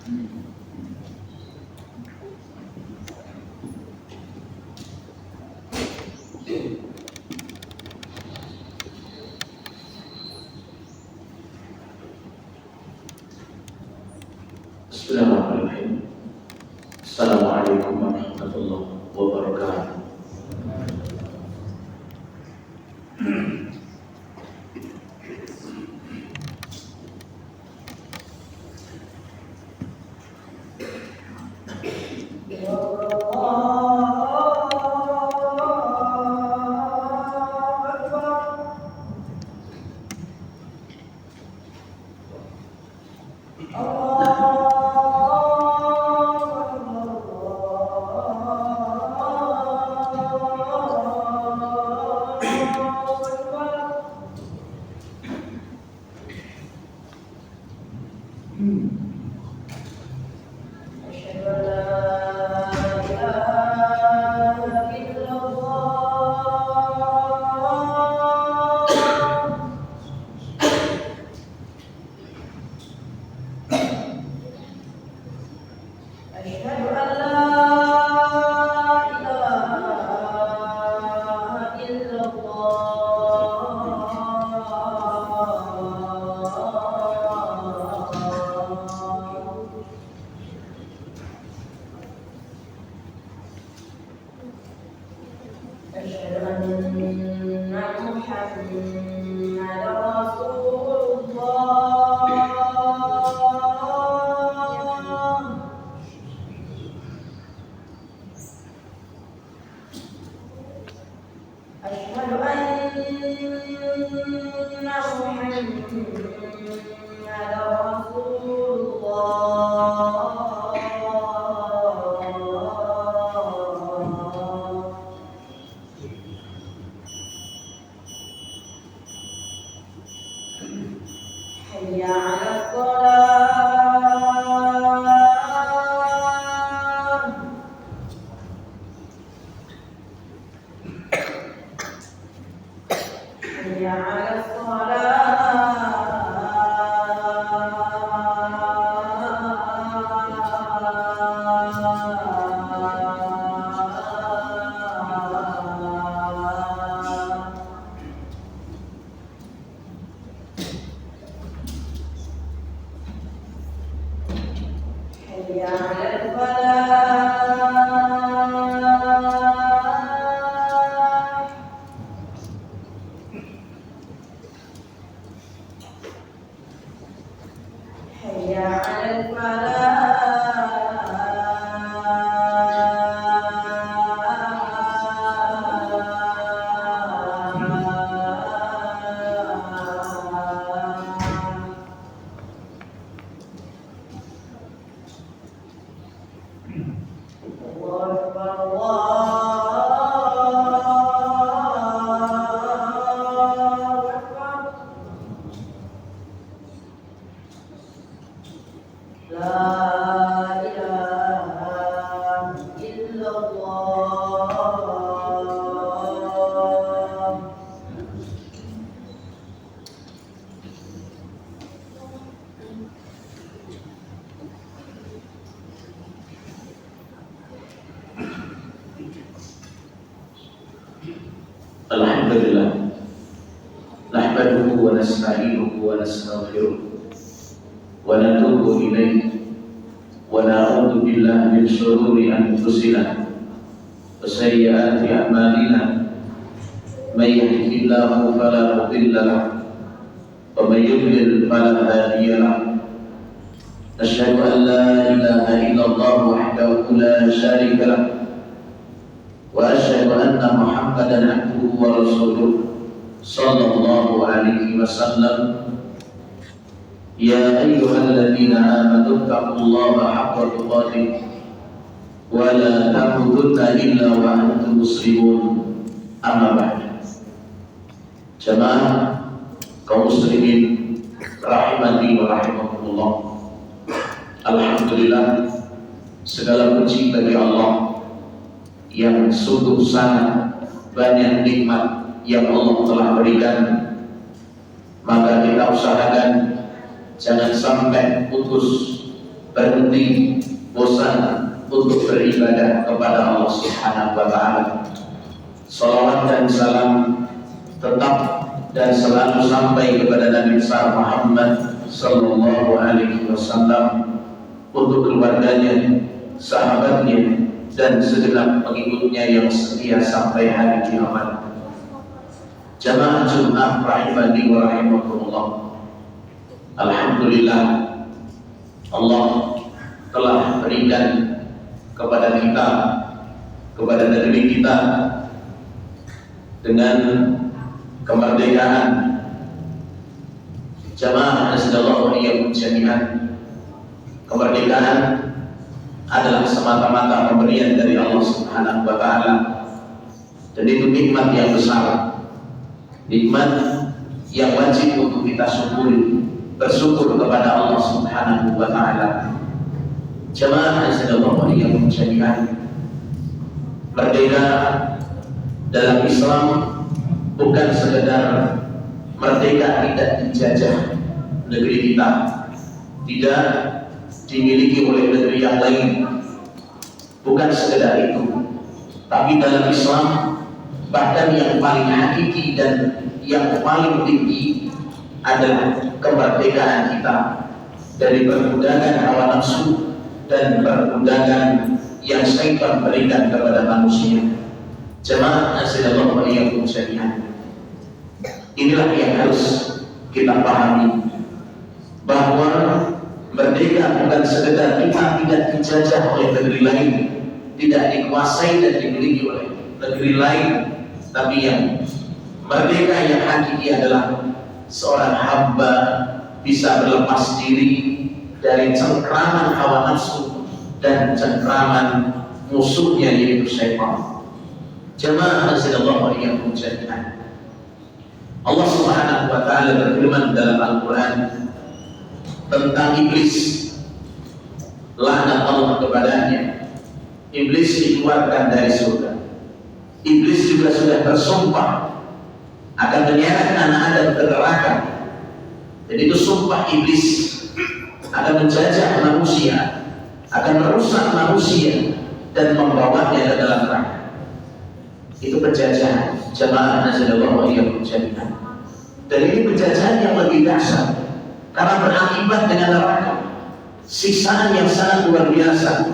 Bismillahirrahmanirrahim. Assalamualaikum warahmatullahi wabarakatuh. Alhamdulillah, nahmaduhu wa nasta'inuhu wa nastaghfiruh wa natubu ilayhi wa na'udzu billahi min shururi anfusina wa sayyiati a'malina. May yahdihillahu fala mudilla lahu wa may yudlil fala hadiya lahu. Asyhadu an la ilaha illallah wahdahu la syarika lahu wa asyhadu anna Muhammadan abduhu wa rasuluh sallallahu alaihi wasallam. Ya ayyuhalladzina amanu taqullaha haqqa tuqatih wa la tamutunna illa wa antum muslimun. Amma ba'd. Jamaah kaum muslimin rahimani wa rahimakumullah. Alhamdulillah, segala puji bagi Allah yang sungguh sangat banyak nikmat yang Allah telah berikan. Maka kita usahakan jangan sampai putus berhenti, bosan untuk beribadah kepada Allah Subhanahu wa Ta'ala. Salawat dan salam tetap dan selalu sampai kepada Nabi besar Muhammad sallallahu alaihi wasallam, untuk keluarganya, sahabatnya, dan segenap pengikutnya yang setia sampai hari kiamat. Jamaah Jumat rahimani wa rahimakumullah. Alhamdulillah, Allah telah berikan kepada kita, kepada negeri kita, dengan kemerdekaan. Jamaah nasallallahu alaihi wasallam, kemerdekaan adalah semata-mata pemberian dari Allah Subhanahu wa Ta'ala, dan itu nikmat yang besar, nikmat yang wajib untuk kita syukuri, bersyukur kepada Allah Subhanahu wa Ta'ala. Jamaah nasallallahu alaihi wasallam, merdeka dalam Islam bukan sekedar merdeka tidak dijajah negeri kita, tidak dimiliki oleh negeri yang lain, bukan sekedar itu. Tapi dalam Islam, bahkan yang paling hakiki dan yang paling tinggi adalah kemerdekaan kita dari perbudakan hawa nafsu dan perbudakan yang syaitan berikan kepada manusia. Jemaah nasallallahu alaihi wasallam, inilah yang harus kita pahami, bahwa merdeka bukan sekedar kita tidak dijajah oleh negeri lain, tidak dikuasai dan dimiliki oleh negeri lain, tapi yang merdeka yang hakiki adalah seorang hamba bisa berlepas diri dari cengkraman hawa nafsu dan cengkraman musuhnya, yaitu syaitan. Jamaah nasallallahu alaihi wasallam, Allah Subhanahu wa Ta'ala berfirman dalam Al-Quran tentang iblis, laknat Allah kepadanya. Iblis dikeluarkan dari surga. Iblis juga sudah bersumpah akan menyeret anak Adam ke neraka. Jadi itu sumpah iblis, akan menjajah manusia, akan merusak manusia dan membawanya ke dalam neraka. Itu penjajahan. Jamaah nasallallahu alaihi wasallam, dan ini penjajahan yang lebih dahsyat karena berakibat dengan neraka, siksaan yang sangat luar biasa.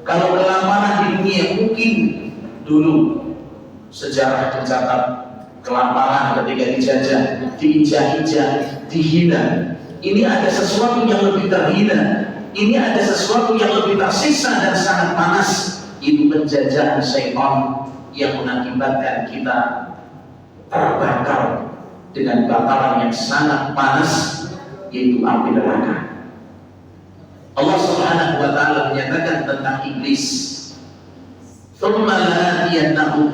Kalau kelaparan di dunia, mungkin dulu sejarah mencatat kelaparan ketika dijajah, diinjak-injak, dihina. Ini ada sesuatu yang lebih terhina, ini ada sesuatu yang lebih tersiksa dan sangat panas. Itu penjajahan syaitan yang mengakibatkan kita terbakar dengan bakaran yang sangat panas, yaitu api neraka. Allah Subhanahu wa Ta'ala menyatakan tentang iblis, "Tsumma la'atiyannahum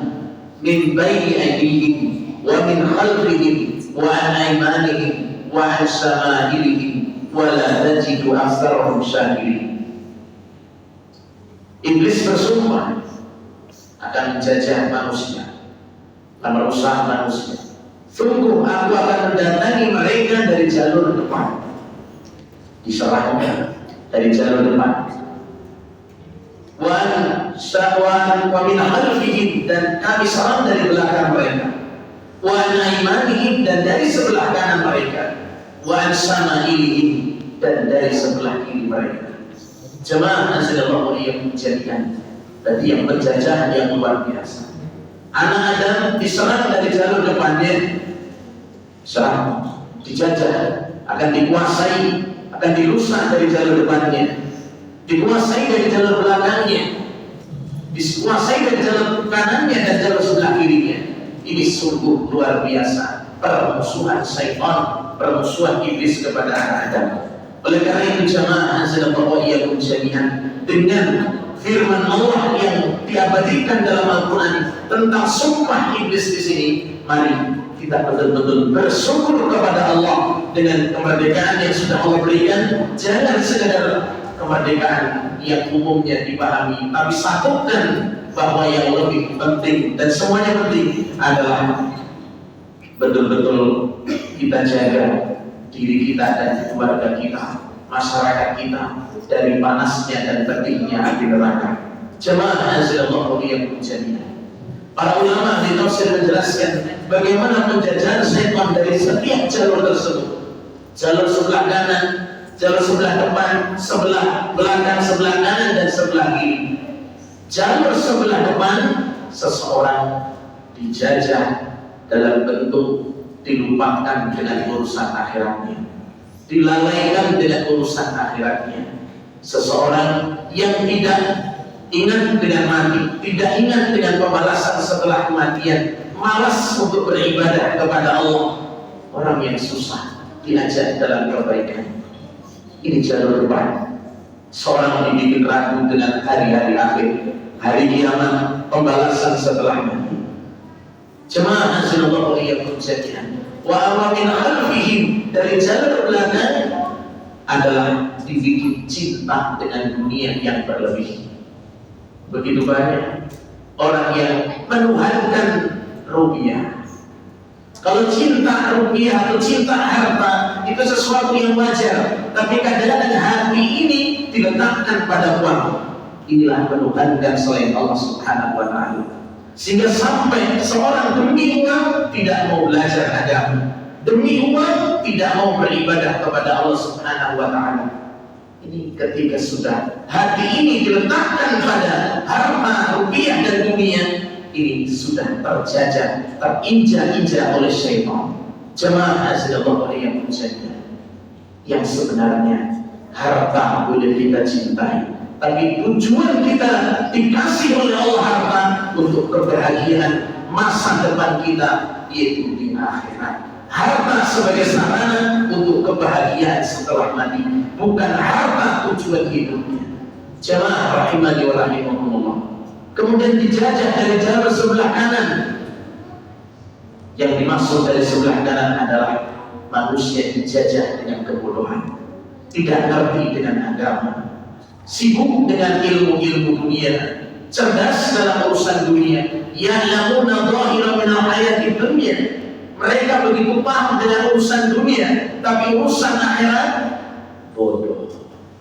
min baini aydihim wa min khalfihim wa an aymanihim wa an shama'ilihim wa la tajidu aktsarahum syakirin." Iblis bersumpah akan menjajah manusia, akan merusak manusia. Sungguh aku akan mendatangi mereka dari jalur depan, diserahkan dari jalur depan. Wa min khalfihim, dan kami serang dari belakang mereka. Wa an aymanihim, dan dari sebelah kanan mereka. Wa an shama'ilihim, dan dari sebelah kiri mereka. Jemaah nasallallahu alaihi wasallam, tadi yang penjajahan yang luar biasa. Anak Adam diserang dari jalur depannya, serang, dijajah, akan dikuasai, akan dirusak dari jalur depannya, dikuasai dari jalur belakangnya, dikuasai dari jalur kanannya dan jalur sebelah kirinya. Ini sungguh luar biasa permusuhan syaitan, permusuhan iblis kepada anak Adam. Oleh karena itu jamaah nasallallahu alaihi wasallam, dengan firman Allah yang diabadikan dalam Al-Quran tentang sumpah iblis di sini, mari kita betul-betul bersyukur kepada Allah dengan kemerdekaan yang sudah Allah berikan. Jangan sekedar kemerdekaan yang umumnya dipahami, tapi satukan bahwa yang lebih penting dan semuanya penting adalah betul-betul kita jaga diri kita dan keluarga kita, masyarakat kita dari panasnya dan pedihnya api neraka. Jemaah azallahu yang jami'an. Para ulama di tafsir menjelaskan bagaimana penjajahan syaitan dari setiap jalur tersebut. Jalur sebelah kanan, jalur sebelah depan, sebelah belakang, sebelah kanan dan sebelah kiri. Jalur sebelah depan, seseorang dijajah dalam bentuk dilupakan dengan urusan akhiratnya, dilalaikan dengan urusan akhiratnya. Seseorang yang tidak ingat dengan mati, tidak ingat dengan pembalasan setelah kematian, malas untuk beribadah kepada Allah. Orang yang susah diajak dalam kebaikan. Ini jalur depan. Seorang dibikin ragu dengan hari-hari akhir, hari kiamat, pembalasan setelah mati. Jemaah azallahu iyyakum jami'an. Wa awamin khalfihim, dari jalur belakang adalah dibikin cinta dengan dunia yang berlebih. Begitu banyak orang yang menuhankan rupiah. Kalau cinta rupiah atau cinta harta itu sesuatu yang wajar, tapi kadang-kadang hati ini diletakkan pada uang. Inilah menuhankan selain Allah Subhanahu wa Ta'ala, sehingga sampai seorang demi uang tidak mau belajar agama, demi uang tidak mau beribadah kepada Allah Subhanahu wa Ta'ala. Ini ketika sudah hati ini diletakkan pada harta, rupiah dan dunia, ini sudah terjajah, terinjak-injak oleh syaitan. Jemaah azallahu yang menjaga. Yang sebenarnya harta boleh kita cintai, tapi tujuan kita dikasih oleh Allah harta untuk kebahagiaan masa depan kita, yaitu di akhirat. Harta sebagai sarana untuk kebahagiaan setelah mati, bukan harta tujuan hidupnya. Jemaah rahimani wa rahimakumullah. Kemudian dijajah dari jalur sebelah kanan. Yang dimaksud dari sebelah kanan adalah manusia dijajah dengan kebodohan, tidak ngerti dengan agama, sibuk dengan ilmu-ilmu dunia, cerdas dalam urusan dunia, ya'lamuna dhahiran min al-hayati dunya. Mereka begitu paham dengan urusan dunia, tapi urusan akhirat bodoh,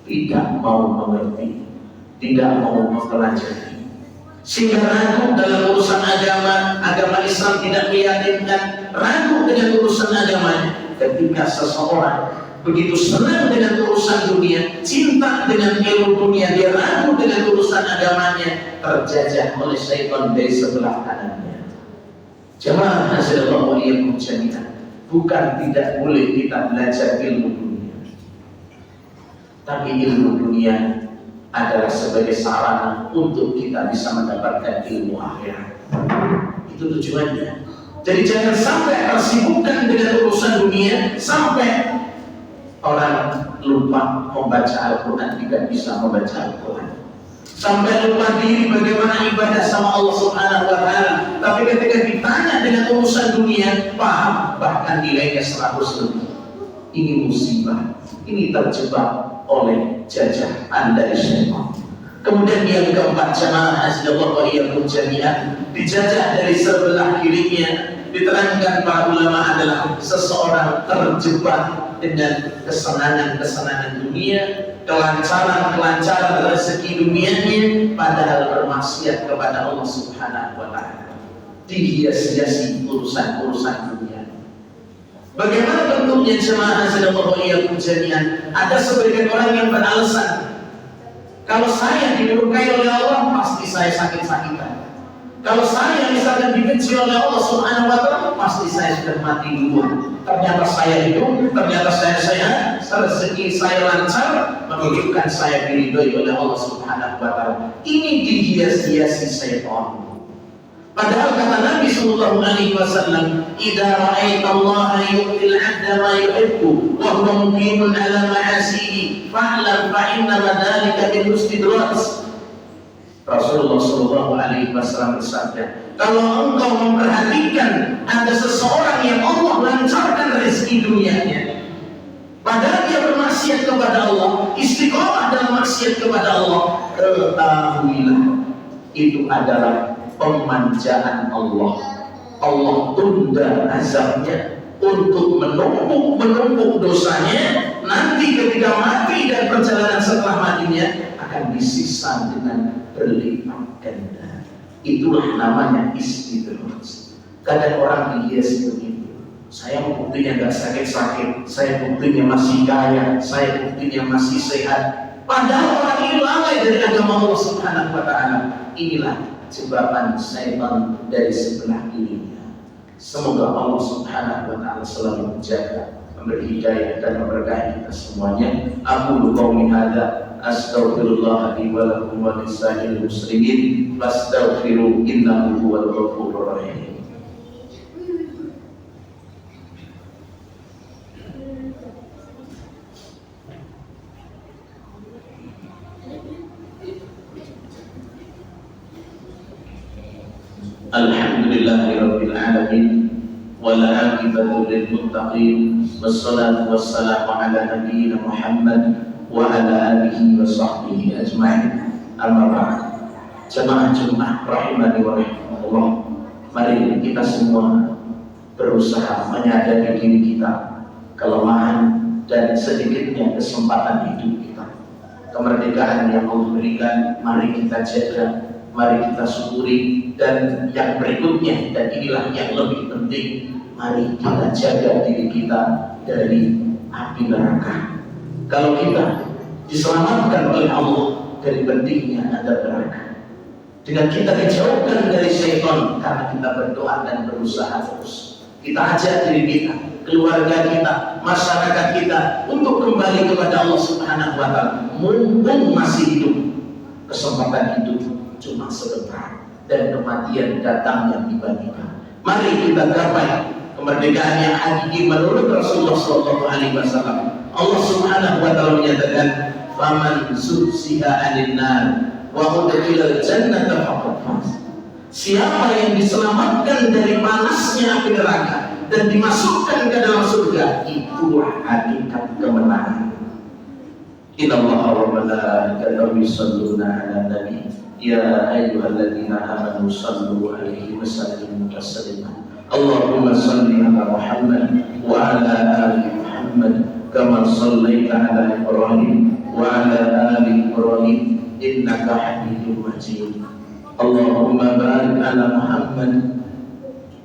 tidak mau mengerti, tidak mau mempelajari, sehingga ragu dalam urusan agama. Agama Islam tidak meyakinkan, ragu dengan urusan agamanya. Ketika seseorang begitu senang dengan urusan dunia, cinta dengan ilmu dunia, dia ragu dengan urusan agamanya, terjajah oleh syaitan dari sebelah kanannya. Jemaah azallahu iyyakum jami'an. Bukan tidak boleh kita belajar ilmu dunia, tapi ilmu dunia adalah sebagai sarana untuk kita bisa mendapatkan ilmu akhirat. Itu tujuannya. Jadi jangan sampai tersibukkan dengan urusan dunia sampai orang lupa membaca Al-Quran, tidak bisa membaca Al-Quran, sampai lupa diri bagaimana ibadah sama Allah Subhanahu wa Ta'ala. Tapi ketika ditanya dengan urusan dunia, paham, bahkan nilainya 100 lebih. Ini musibah, ini terjebak oleh jajahan dari syaitan. Kemudian yang keempat, jemaah azallahu iyyakum jami'an, dijajah dari sebelah kirinya. Diterangkan para ulama adalah seseorang terjebak dengan kesenangan-kesenangan dunia, kelancaran rezeki dunianya, padahal bermaksiat kepada Allah Subhanahu wa Ta'ala, dihias-hiasi urusan-urusan dunia. Bagaimana bentuknya jemaah azallahu iyyakum jami'an? Ada sebagian orang yang beralasan, kalau saya dimurkai oleh Allah, pasti saya sakit-sakitan. Kalau saya misalkan dibenci oleh Allah Subhanahu wa Ta'ala, pasti saya sudah mati duluan. Ternyata saya hidup, ternyata saya sehat, rezeki saya lancar, menunjukkan saya diridhoi oleh Allah Subhanahu wa Ta'ala. Ini dihias-hiasi syaitan. Padahal kata Nabi sallallahu alaihi wasallam, "Idza ra'aita Allah yu'til 'abda ma yuhibbu wa huwa muqimun 'ala ma'asihi, fa'lam fa inna dzalika min istidraj." Rasulullah sallallahu alaihi wasallam bersabda, kalau engkau memperhatikan ada seseorang yang Allah lancarkan rezeki dunianya, padahal dia bermaksiat kepada Allah, istiqomah dalam maksiat kepada Allah, ketahuilah itu adalah pemanjaan Allah. Allah tunda azabnya untuk menumpuk dosanya. Nanti ketika mati perjalanan setelah matinya akan disiksa dengan berlipat ganda. Itulah namanya istidraj. Kadang orang dihias begitu. Saya buktinya nggak sakit-sakit, saya buktinya masih kaya, saya buktinya masih sehat. Padahal orang ini lalai dari agama Allah Subhanahu wa Ta'ala. Inilah jebakan syaitan dari sebelah kirinya. Semoga Allah Subhanahu wa Ta'ala selalu menjaga, memberi hidayah dan memberkahi kita semuanya. Aku qauli hadza astaghfirullah li wa lakum wa lisa'il muslimin fastaghfiru innahu huwal ghafurur rahim. Alhamdulillahirabbil alamin wal 'aqibatu lil muttaqin wassalatu wassalamu ala nabiyyina Muhammad wa ala alihi wa sahbihi ajma'in. Amma ba'd. Jemaah Jumat rahimani wa rahimakumullah. Mari kita semua berusaha menyadari diri kita, kelemahan dan sedikitnya kesempatan hidup kita. Kemerdekaan yang Allah berikan, mari kita jaga, mari kita syukuri. Dan yang berikutnya, dan inilah yang lebih penting, mari kita jaga diri kita dari api neraka. Kalau kita diselamatkan oleh Allah dari pentingnya ada neraka, dengan kita dijauhkan dari syaitan karena kita berdoa dan berusaha terus, kita ajak diri kita, keluarga kita, masyarakat kita untuk kembali kepada Allah Subhanahu wa Ta'ala. Mumpung masih hidup, kesempatan hidup cuma sebentar dan kematian datangnya tiba-tiba. Mari kita gapai kemerdekaan yang hakiki menurut Rasulullah SAW. Allah Subhanahu wa Ta'ala menyatakan, "Faman subsiha 'anil nar wa udkhilal jannata faqad faz." Siapa yang diselamatkan dari panasnya api neraka dan dimasukkan ke dalam surga, itulah hakikat kemenangan. Innallaha wa malaikatahu yusholluna 'alan nabi. Ya ayyuhalladzina amanu sallu alaihi wa sallimu taslima. Allahumma salli ala Muhammad wa ala ali Muhammad kama shallaita ala Ibrahim wa ala ali Ibrahim innaka Hamidum Majid. Allahumma barik ala Muhammad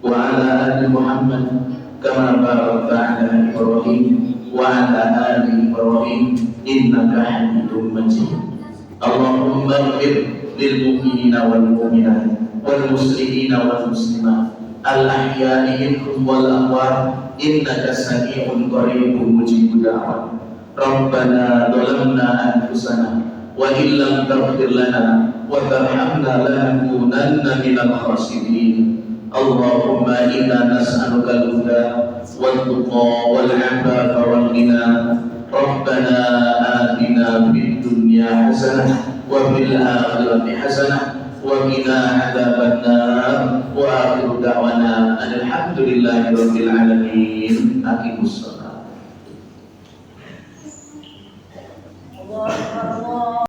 wa ala ali Muhammad kama barakta ala Ibrahim wa ala ali Ibrahim innaka Hamidum Majid. Allahumma ighfir للمؤمنين والمؤمنات والمسلمين والمسلمات الأحياء منهم والأموات إنك سميع قريب مجيب دعوات. ربنا ظلمنا أنفسنا وإن لم تغفر لنا وترحمنا لنكونن من الخاسرين. اللهم إنا نسألك الهدى والتقى والعفاف والغنى. ربنا آتنا في الدنيا حسنة وفي الآخرة حسنة وقنا عذاب النار. وآخر دعوانا أن الحمد لله رب العالمين. أقيموا الصلاة.